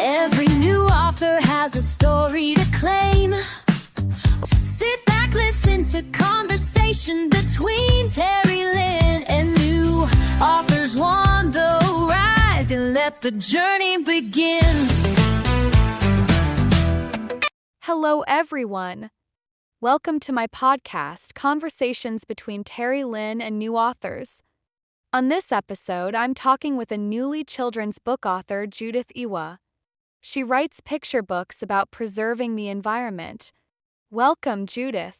Every new author has a story to claim. Sit back, listen to conversation between Terry Lynn and new authors on the rise, and let the journey begin. Hello, everyone. Welcome to my podcast, Conversations Between Terry Lynn and New Authors. On this episode, I'm talking with a newly children's book author, Judith Ewa. She writes picture books about preserving the environment. Welcome, Judith.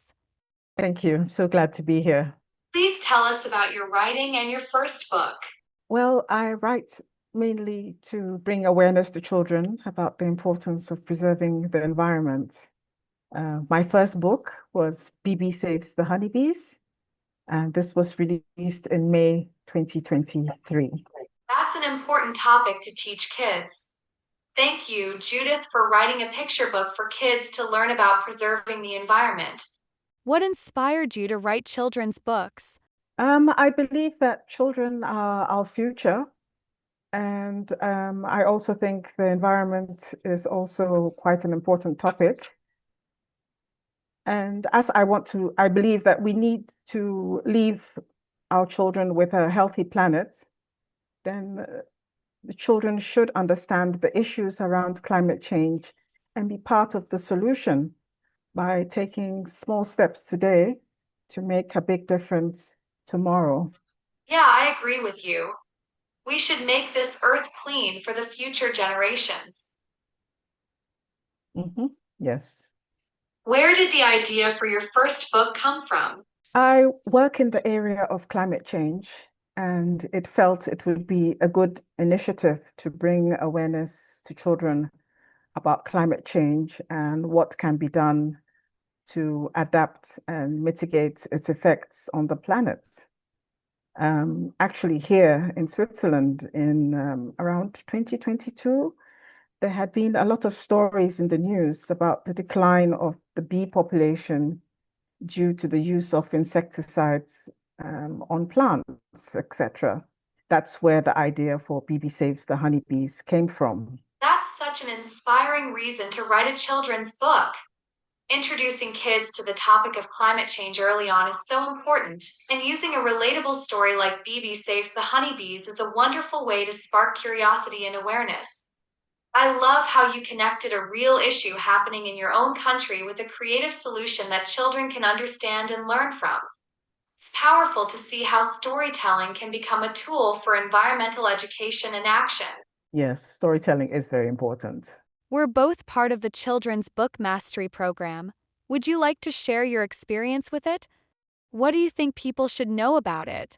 Thank you. I'm so glad to be here. Please tell us about your writing and your first book. Well, I write mainly to bring awareness to children about the importance of preserving the environment. My first book was BB Saves the Honeybees, and this was released in May 2023. That's an important topic to teach kids. Thank you, Judith, for writing a picture book for kids to learn about preserving the environment. What inspired you to write children's books? I believe that children are our future, and I also think the environment is also quite an important topic. And as I believe that we need to leave our children with a healthy planet, then the children should understand the issues around climate change and be part of the solution by taking small steps today to make a big difference tomorrow. Yeah, I agree with you. We should make this earth clean for the future generations. Yes. Where did the idea for your first book come from? I work in the area of climate change, and it felt it would be a good initiative to bring awareness to children about climate change and what can be done to adapt and mitigate its effects on the planet. Actually, here in Switzerland, in around 2022, there had been a lot of stories in the news about the decline of the bee population due to the use of insecticides on plants, etc. That's where the idea for BB Saves the Honeybees came from. That's such an inspiring reason to write a children's book. Introducing kids to the topic of climate change early on is so important, and using a relatable story like BB Saves the Honeybees is a wonderful way to spark curiosity and awareness. I love how you connected a real issue happening in your own country with a creative solution that children can understand and learn from. It's powerful to see how storytelling can become a tool for environmental education and action. Yes, storytelling is very important. We're both part of the Children's Book Mastery program. Would you like to share your experience with it? What do you think people should know about it?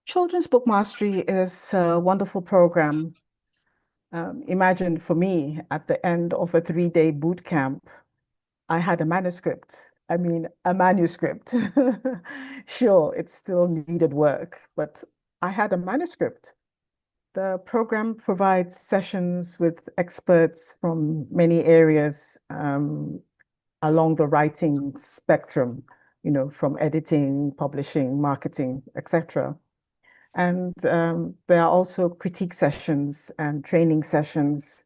Children's Book Mastery is a wonderful program. Imagine for me, at the end of a 3-day boot camp, I had a manuscript. A manuscript. Sure, it still needed work, but I had a manuscript. The program provides sessions with experts from many areas along the writing spectrum, from editing, publishing, marketing, etc. And there are also critique sessions and training sessions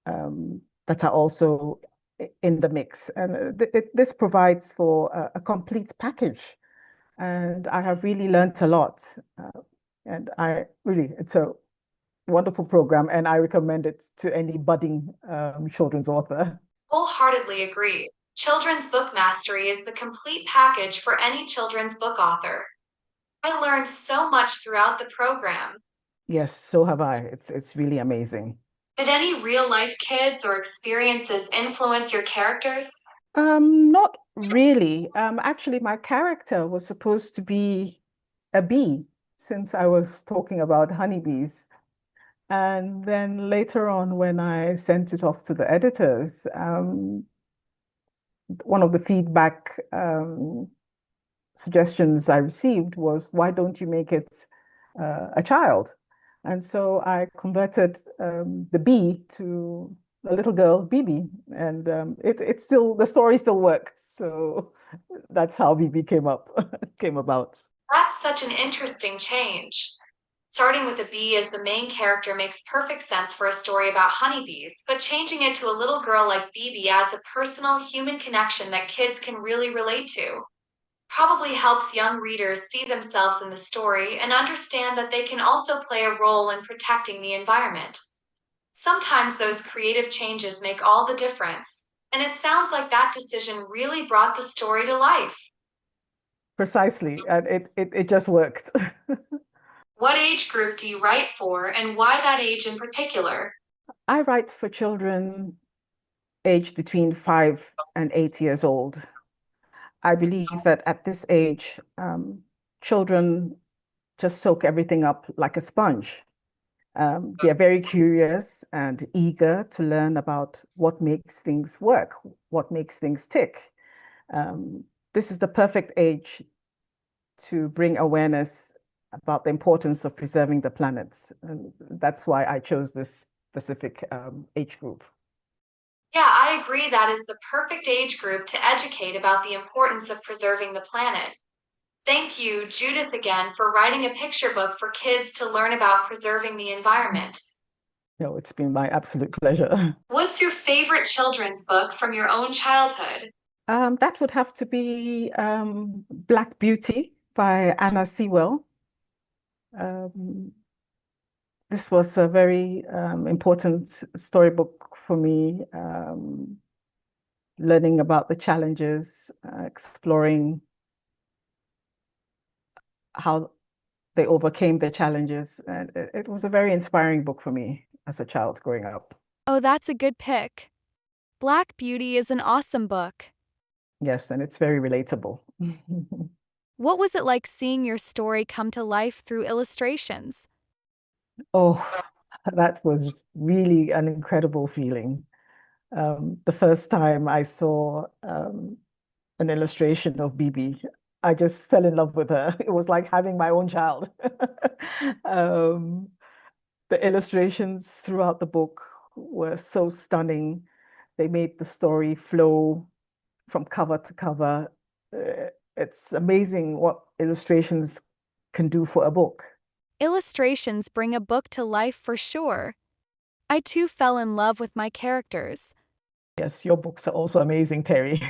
that are also in the mix. And this provides for a complete package. And I have really learned a lot. And it's a wonderful program, and I recommend it to any budding children's author. Wholeheartedly agree. Children's Book Mastery is the complete package for any children's book author. I learned so much throughout the program. Yes, so have I. It's really amazing. Did any real-life kids or experiences influence your characters? Not really. Actually, my character was supposed to be a bee, since I was talking about honeybees. And then later on, when I sent it off to the editors, one of the feedback suggestions I received was, why don't you make it a child? And so I converted the bee to a little girl, Bibi, and the story still worked. So that's how Bibi came about. That's such an interesting change. Starting with a bee as the main character makes perfect sense for a story about honeybees, but changing it to a little girl like Bibi adds a personal human connection that kids can really relate to. Probably helps young readers see themselves in the story and understand that they can also play a role in protecting the environment. Sometimes those creative changes make all the difference, and it sounds like that decision really brought the story to life. Precisely, and it just worked. What age group do you write for, and why that age in particular? I write for children aged between 5 and 8 years old. I believe that at this age, children just soak everything up like a sponge. They're very curious and eager to learn about what makes things work, what makes things tick. Um, this is the perfect age to bring awareness about the importance of preserving the planet. And that's why I chose this specific age group. Yeah, I agree that is the perfect age group to educate about the importance of preserving the planet. Thank you, Judith, again, for writing a picture book for kids to learn about preserving the environment. No, it's been my absolute pleasure. What's your favorite children's book from your own childhood? That would have to be Black Beauty by Anna Sewell. Um, this was a very important storybook for me, learning about the challenges, exploring how they overcame the challenges. And it was a very inspiring book for me as a child growing up. Oh, that's a good pick. Black Beauty is an awesome book. Yes, and it's very relatable. What was it like seeing your story come to life through illustrations? Oh, that was really an incredible feeling. The first time I saw an illustration of Bibi, I just fell in love with her. It was like having my own child. Um, the illustrations throughout the book were so stunning. They made the story flow from cover to cover. It's amazing what illustrations can do for a book. Illustrations bring a book to life for sure. I too fell in love with my characters. Yes, your books are also amazing, Terry.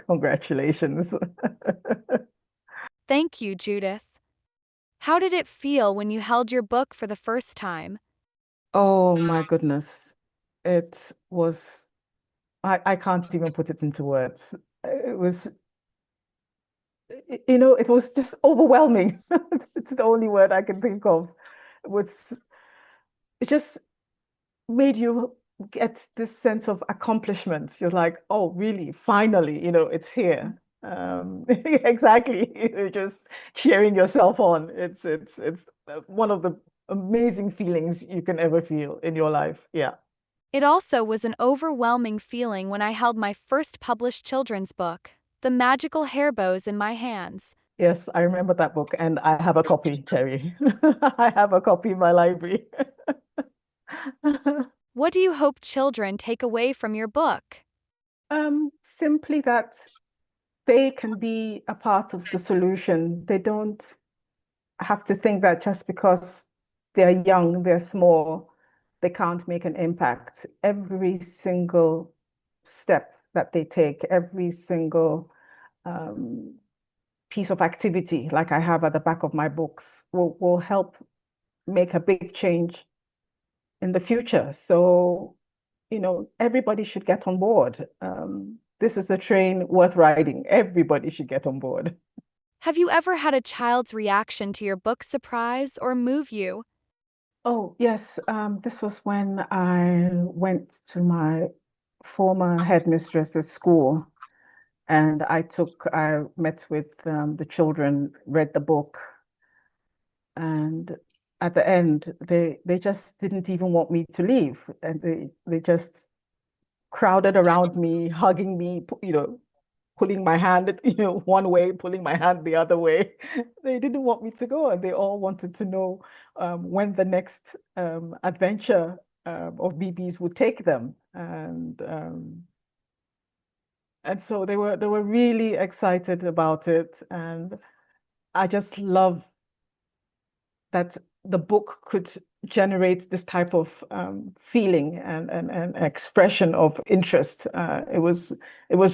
Congratulations. Thank you, Judith. How did it feel when you held your book for the first time? Oh my goodness. It was, I can't even put it into words. It was, it was just overwhelming. It's the only word I can think of. It was, it just made you get this sense of accomplishment. You're like, oh, really? Finally, it's here. Exactly. You're just cheering yourself on. It's one of the amazing feelings you can ever feel in your life. Yeah. It also was an overwhelming feeling when I held my first published children's book, The Magical Hairbows, in my hands. Yes, I remember that book, and I have a copy, Terry. I have a copy in my library. What do you hope children take away from your book? Simply that they can be a part of the solution. They don't have to think that just because they're young, they're small, they can't make an impact. Every single step that they take, every single piece of activity, like I have at the back of my books, will help make a big change in the future. So, everybody should get on board. This is a train worth riding. Everybody should get on board. Have you ever had a child's reaction to your book surprise or move you? Oh, yes. This was when I went to my former headmistress at school, and I met with the children, read the book, and at the end, they just didn't even want me to leave, and they just crowded around me, hugging me, pulling my hand, one way, pulling my hand the other way. They didn't want me to go, and they all wanted to know when the next adventure of BB's would take them, and so they were really excited about it, and I just love that the book could generate this type of feeling and expression of interest. It was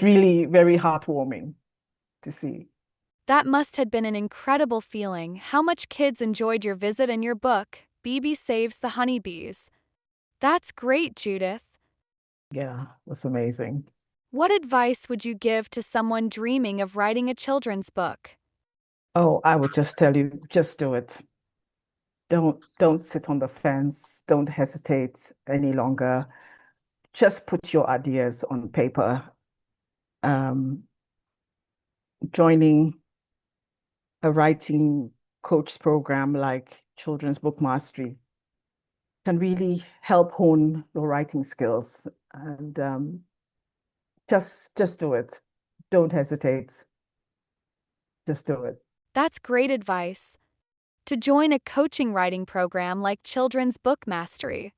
really very heartwarming to see. That must have been an incredible feeling. How much kids enjoyed your visit and your book, BB Saves the Honeybees. That's great, Judith. Yeah, it was amazing. What advice would you give to someone dreaming of writing a children's book? Oh, I would just tell you, just do it. Don't sit on the fence. Don't hesitate any longer. Just put your ideas on paper. Joining a writing coach program like Children's Book Mastery can really help hone your writing skills. And just do it. Don't hesitate. Just do it. That's great advice. To join a coaching writing program like Children's Book Mastery.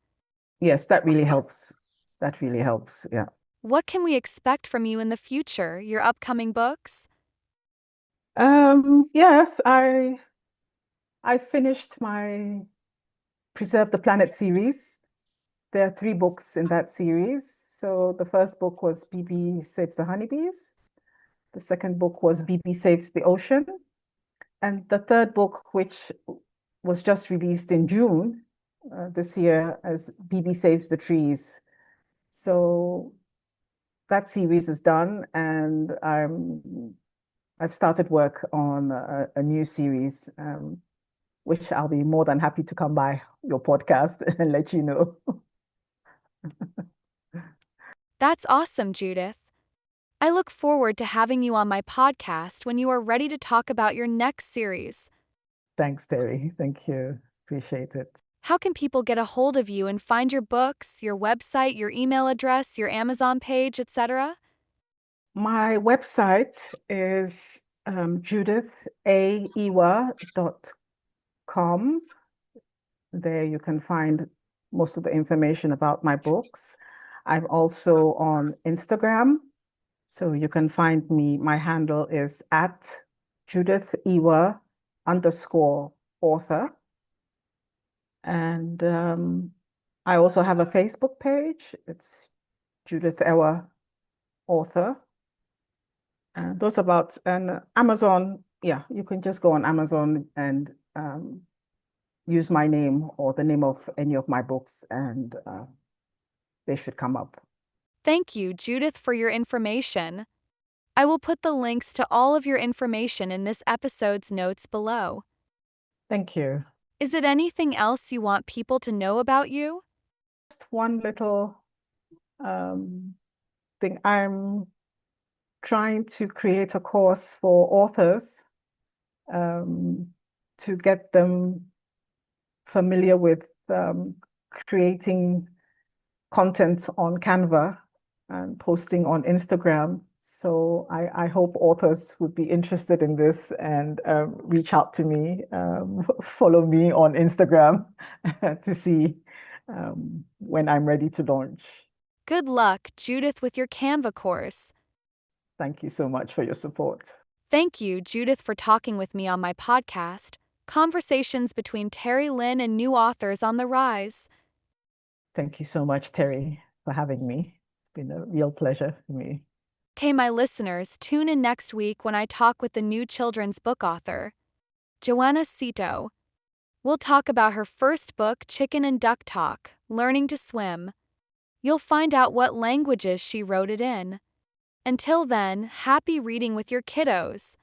Yes, that really helps. That really helps. Yeah. What can we expect from you in the future, your upcoming books? Yes, I finished my Preserve the Planet series. There are 3 books in that series. So the first book was BB Saves the Honeybees. The second book was BB Saves the Ocean. And the third book, which was just released in June this year, as BB Saves the Trees. So that series is done, and I've started work on a new series, which I'll be more than happy to come by your podcast and let you know. That's awesome, Judith. I look forward to having you on my podcast when you are ready to talk about your next series. Thanks, Terry. Thank you. Appreciate it. How can people get a hold of you and find your books, your website, your email address, your Amazon page, etc.? My website is judithaewa.com. There you can find most of the information about my books. I'm also on Instagram, so you can find me. My handle is at Judith Ewa _author. And I also have a Facebook page. It's Judith Ewa author. And those about, and Amazon, yeah, you can just go on Amazon and use my name or the name of any of my books, and they should come up. Thank you, Judith, for your information. I will put the links to all of your information in this episode's notes below. Thank you. Is it anything else you want people to know about you? Just one little thing. I'm trying to create a course for authors to get them familiar with creating content on Canva and posting on Instagram. So I hope authors would be interested in this and reach out to me, follow me on Instagram to see when I'm ready to launch. Good luck, Judith, with your Canva course. Thank you so much for your support. Thank you, Judith, for talking with me on my podcast, Conversations Between Terry Lynn and New Authors on the Rise. Thank you so much, Terry, for having me. It's been a real pleasure for me. Okay, my listeners, tune in next week when I talk with the new children's book author, Joanna Cito. We'll talk about her first book, Chicken and Duck Talk, Learning to Swim. You'll find out what languages she wrote it in. Until then, happy reading with your kiddos.